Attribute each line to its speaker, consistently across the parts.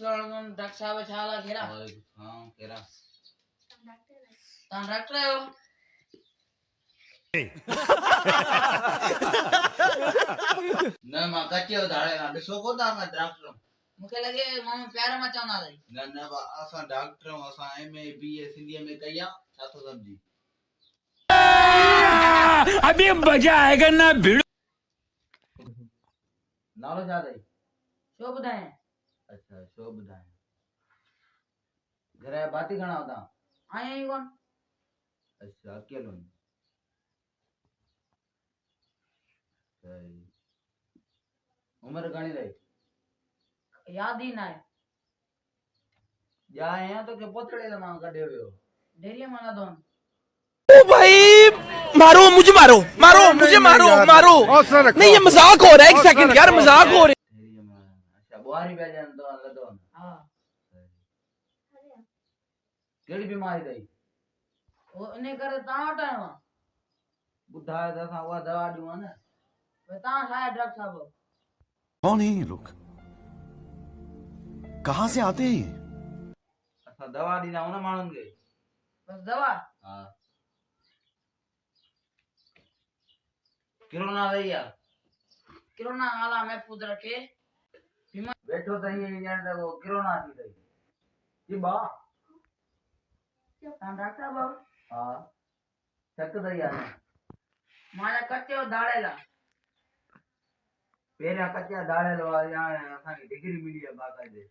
Speaker 1: Doctor साहब छाला घेरा
Speaker 2: हां केरा
Speaker 1: तान डॉक्टर आयो
Speaker 2: न मां कच्चे धाड़े ना ॾिसो को था मैं डॉक्टर
Speaker 1: मुखे लगे मां प्यार में चवना रही
Speaker 2: न न असां डॉक्टर असां एमए बीए सिंधी में कया छा तो समझी
Speaker 3: अभी मजा आएगा ना भिड़
Speaker 2: नालो छा अथई
Speaker 1: शो बुधाए
Speaker 2: अच्छा शो ॿुधाए घर जा भाती घणा होता
Speaker 1: आया ही कोन
Speaker 2: अच्छा अकेलो ही सही उम्र घणी रही
Speaker 1: याद ही ना है
Speaker 2: या आया तो के पोतड़े का नाम कढे हुयो
Speaker 1: डेरिया माना दोन
Speaker 3: ओ भाई मारो मुझे मारो मारो मुझे मारो मारो नहीं ये मजाक हो रहा है एक सेकंड यार मजाक हो रहा है
Speaker 2: अच्छा बुआरी पे जान तो लदो
Speaker 1: हां
Speaker 2: केड़ी बीमारी थई
Speaker 1: वो इने करे ता हटायो
Speaker 2: बुधाए त असां उहा दवा ॾियूं न
Speaker 1: ता छाया डॉक्टर साहब
Speaker 4: कौन है ये लोग कहां से आते हैं ये
Speaker 2: असां दवा ॾींदा आहियूं न माण्हुनि खे
Speaker 1: बस दवा
Speaker 2: हा किरोना रही आहे
Speaker 1: किरोना आला महफूज रखे
Speaker 2: बैठो त हीअं ॼण त वो किरोना थी अथई की बा
Speaker 1: ता डॉक्टर साहब
Speaker 2: हा चक अथई हाणे
Speaker 1: माया कच्चे दाड़ेला
Speaker 2: पहिरियां कचा दाड़ियल हुआ हाणे असांखे डिग्री मिली आहे बाक़ाइदे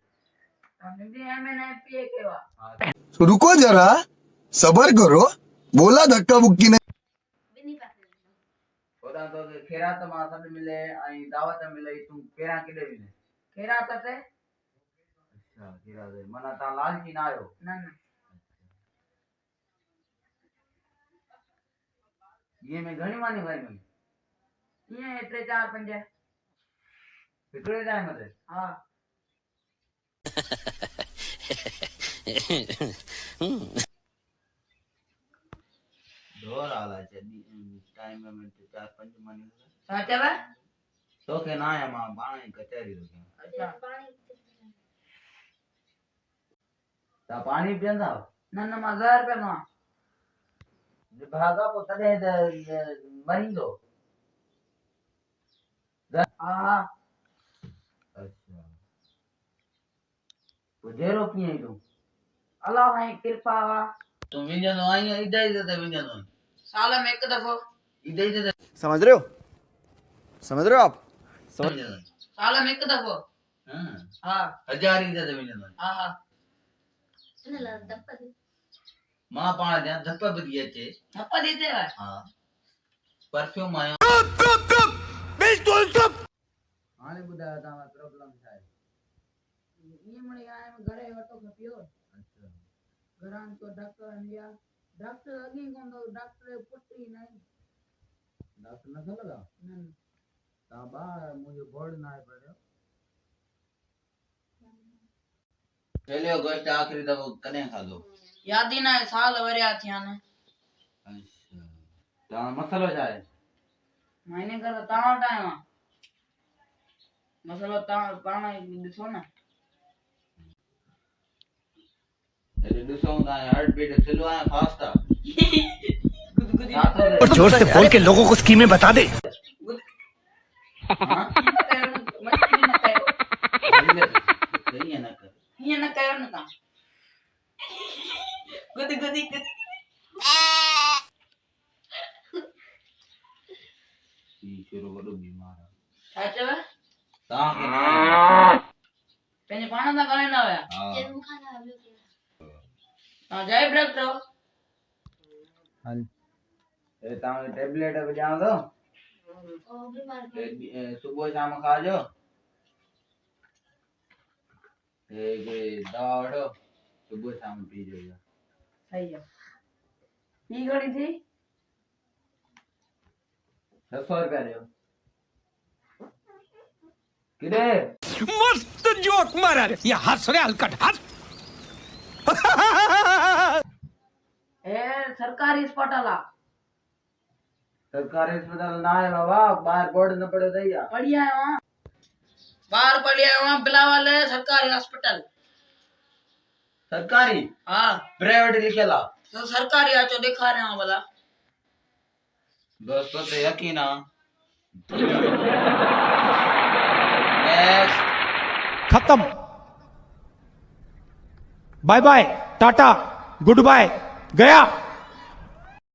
Speaker 1: हिंदी एमए पीए केवा
Speaker 4: रुको जरा सबर करो बोला धक्का मुक्की नहीं
Speaker 2: ओदा तो खैरात मां सॾु मिले ऐं दावत मिले तूं पहिरियां किथे मिले
Speaker 1: खैरात ते
Speaker 2: अच्छा खैरात माना तव्हां लालची न आहियो
Speaker 1: न न
Speaker 2: इहे में घणी मानी खाईंदो
Speaker 1: ये 3 4 5
Speaker 2: हिकिड़े टाइम ते
Speaker 1: हां
Speaker 2: दौर आला चली टाइम में 4 5 मानी
Speaker 1: छा चवे
Speaker 2: तो के ना है मां पाणी कचहरी तो
Speaker 1: अच्छा
Speaker 2: ता पानी पींदा
Speaker 1: न न मां ज़हर पियो
Speaker 2: जे भागा पो तडे त मरींदो
Speaker 1: हां
Speaker 2: अच्छा तो जेरो कीअं तूं
Speaker 1: अल्लाह जी कृपा वा
Speaker 2: तूं विञंदो आई इदई त विञंदो
Speaker 1: साल में एक दफो
Speaker 2: इदई त
Speaker 4: समझ रहे हो आप
Speaker 1: साल में एक दफो
Speaker 2: हां
Speaker 1: हां
Speaker 2: हजार ई त विञंदो
Speaker 1: हां हां
Speaker 2: मां पाण ध्यान धप बि अचे
Speaker 1: धप देते वा
Speaker 2: हां परफ्यूम आयो
Speaker 3: बिल्कुल चुप
Speaker 2: हाणे ॿुधायो तव्हां प्रॉब्लम छा आहे
Speaker 1: ये मणी आए में घरे वटो खपियो
Speaker 2: अच्छा
Speaker 1: घरान तो डॉक्टर इंडिया डॉक्टर अगी कोन तो डॉक्टर पुट्टी नहीं
Speaker 2: डॉक्टर न लगा
Speaker 1: न
Speaker 2: तव्हां ॿार मुंहिंजो बोर्ड न आहे पढ़ियो पहले गोश्त आखिरी दफ़ो कॾहिं खाधो
Speaker 1: याद ही ना है साल वरिया थिया ने
Speaker 2: अच्छा तव्हां मसलो छा आहे
Speaker 1: महीने कर ता टाइम मसलो ता पाण ॾिसो ना
Speaker 2: अरे ॾिसो तव्हां हार्ट बीट स्लो आहे फास्ट आहे
Speaker 1: गुदगुदी
Speaker 3: और जोर से बोल के लोगों को स्कीमें बता दे
Speaker 1: मस्ती न कयो
Speaker 2: सही है ना कर
Speaker 1: ये न कयो न ता गुदगुदी
Speaker 2: ई शुरू वॾो बीमार आहे
Speaker 1: छा चवे
Speaker 2: तव्हांखे
Speaker 1: पंहिंजे पाण सां ॻाल्हाईंदा हुया तव्हां जय डॉक्टर
Speaker 2: हाँ ए तव्हांखे टेबलेट विझां थो सुबुह शाम खाजो ये दवा वठो सुबुह शाम पीजो इहा
Speaker 1: सही है की घड़ी थी
Speaker 2: 600 रुपया ॾियो किथे
Speaker 3: मस्त जोक मारा रे ये हंस रे हलकट हंस
Speaker 1: ए सरकारी अस्पताल आ
Speaker 2: सरकारी अस्पताल ना है बाबा बाहर बोर्ड न पड़े दैया
Speaker 1: बढ़िया है वहां बाहर बढ़िया है वहां बिलावल है सरकारी हॉस्पिटल
Speaker 2: सरकारी
Speaker 1: हाँ
Speaker 2: प्राइवेट लिखे ला
Speaker 1: तो सरकारी आचो दिखा रहे हो भला
Speaker 2: दोस्तों तो यकीन आ नेक्स्ट
Speaker 5: खत्म। Bye bye, tata, goodbye, गया।